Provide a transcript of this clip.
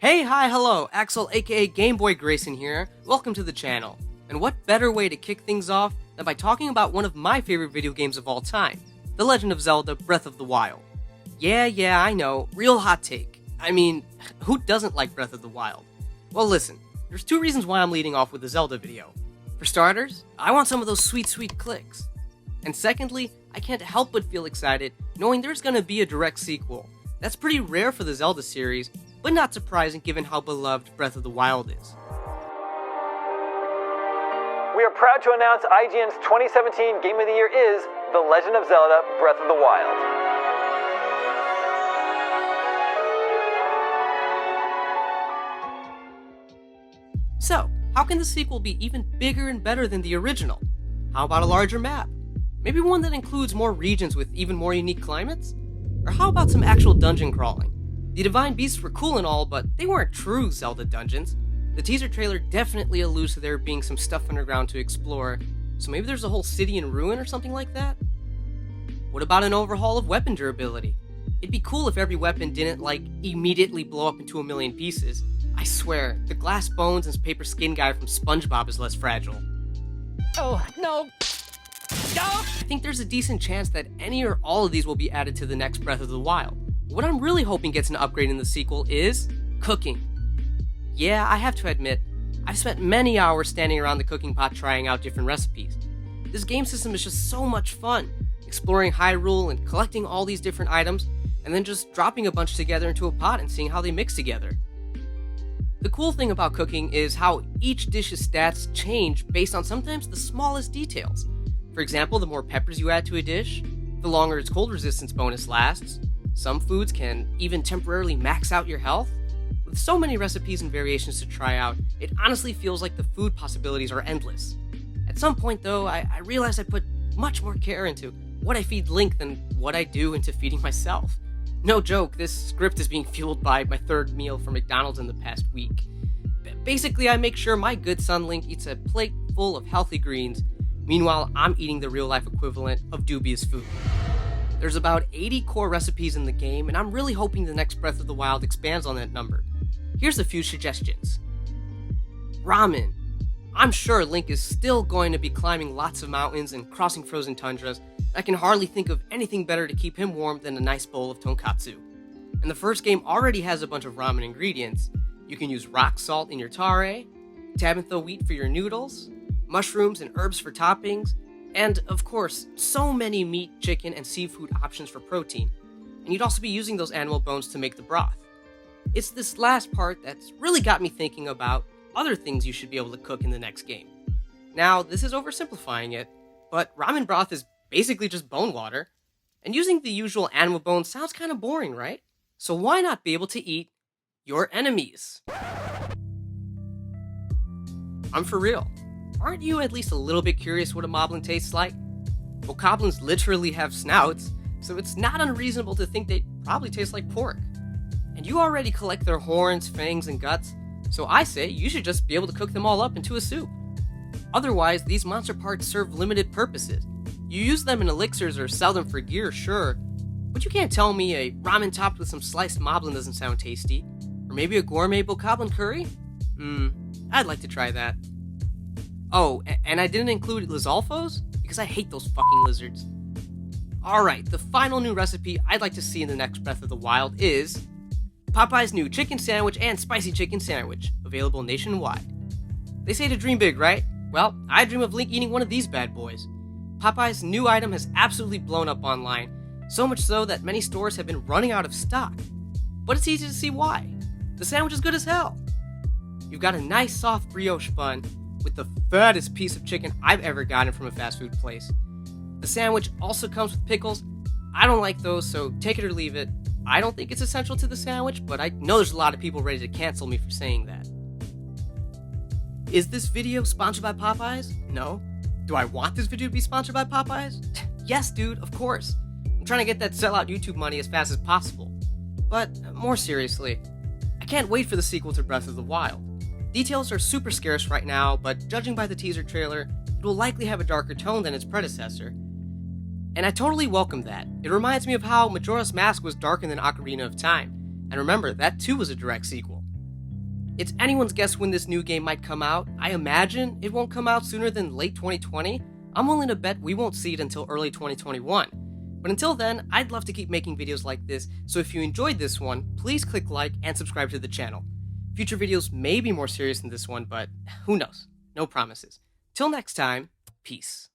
Hey, hi, hello, Axel aka GameboyGrayson here. Welcome to the channel. And what better way to kick things off than by talking about one of my favorite video games of all time, The Legend of Zelda Breath of the Wild. Yeah, I know, real hot take. I mean, who doesn't like Breath of the Wild? Well listen, there's two reasons why I'm leading off with the Zelda video. For starters, I want some of those sweet clicks. And secondly, I can't help but feel excited knowing there's gonna be a direct sequel. That's pretty rare for the Zelda series, but not surprising given how beloved Breath of the Wild is. We are proud to announce IGN's 2017 Game of the Year is The Legend of Zelda Breath of the Wild. So, how can the sequel be even bigger and better than the original? How about a larger map? Maybe one that includes more regions with even more unique climates? Or how about some actual dungeon crawling? The Divine Beasts were cool and all, but they weren't true Zelda dungeons. The teaser trailer definitely alludes to there being some stuff underground to explore, so maybe there's a whole city in ruin or something like that? What about an overhaul of weapon durability? It'd be cool if every weapon didn't, immediately blow up into a million pieces. I swear, the glass bones and paper skin guy from SpongeBob is less fragile. Oh, no! No! I think there's a decent chance that any or all of these will be added to the next Breath of the Wild. What I'm really hoping gets an upgrade in the sequel is cooking. Yeah, I have to admit, I've spent many hours standing around the cooking pot trying out different recipes. This game system is just so much fun, exploring Hyrule and collecting all these different items, and then just dropping a bunch together into a pot and seeing how they mix together. The cool thing about cooking is how each dish's stats change based on sometimes the smallest details. For example, the more peppers you add to a dish, the longer its cold resistance bonus lasts. Some foods can even temporarily max out your health. With so many recipes and variations to try out, it honestly feels like the food possibilities are endless. At some point though, I realized I put much more care into what I feed Link than what I do into feeding myself. No joke, this script is being fueled by my third meal from McDonald's in the past week. Basically, I make sure my good son Link eats a plate full of healthy greens. Meanwhile, I'm eating the real-life equivalent of dubious food. There's about 80 core recipes in the game, and I'm really hoping the next Breath of the Wild expands on that number. Here's a few suggestions. Ramen. I'm sure Link is still going to be climbing lots of mountains and crossing frozen tundras. I can hardly think of anything better to keep him warm than a nice bowl of tonkatsu. And the first game already has a bunch of ramen ingredients. You can use rock salt in your tare, tabitha wheat for your noodles, mushrooms and herbs for toppings, and, of course, so many meat, chicken, and seafood options for protein. And you'd also be using those animal bones to make the broth. It's this last part that's really got me thinking about other things you should be able to cook in the next game. Now, this is oversimplifying it, but ramen broth is basically just bone water, and using the usual animal bones sounds kind of boring, right? So why not be able to eat your enemies? I'm for real. Aren't you at least a little bit curious what a moblin tastes like? Bokoblins literally have snouts, so it's not unreasonable to think they probably taste like pork. And you already collect their horns, fangs, and guts, so I say you should just be able to cook them all up into a soup. Otherwise, these monster parts serve limited purposes. You use them in elixirs or sell them for gear, sure, but you can't tell me a ramen topped with some sliced moblin doesn't sound tasty. Or maybe a gourmet bokoblin curry? I'd like to try that. Oh, and I didn't include Lizalfos, because I hate those fucking lizards. Alright, the final new recipe I'd like to see in the next Breath of the Wild is Popeyes' new chicken sandwich and spicy chicken sandwich, available nationwide. They say to dream big, right? Well, I dream of Link eating one of these bad boys. Popeyes' new item has absolutely blown up online, so much so that many stores have been running out of stock. But it's easy to see why. The sandwich is good as hell. You've got a nice soft brioche bun, with the fattest piece of chicken I've ever gotten from a fast food place. The sandwich also comes with pickles. I don't like those, so take it or leave it. I don't think it's essential to the sandwich, but I know there's a lot of people ready to cancel me for saying that. Is this video sponsored by Popeyes? No. Do I want this video to be sponsored by Popeyes? Yes, dude, of course. I'm trying to get that sellout YouTube money as fast as possible. But, more seriously, I can't wait for the sequel to Breath of the Wild. Details are super scarce right now, but judging by the teaser trailer, it will likely have a darker tone than its predecessor. And I totally welcome that. It reminds me of how Majora's Mask was darker than Ocarina of Time, and remember, that too was a direct sequel. It's anyone's guess when this new game might come out. I imagine it won't come out sooner than late 2020. I'm willing to bet we won't see it until early 2021. But until then, I'd love to keep making videos like this, so if you enjoyed this one, please click like and subscribe to the channel. Future videos may be more serious than this one, but who knows? No promises. Till next time, peace.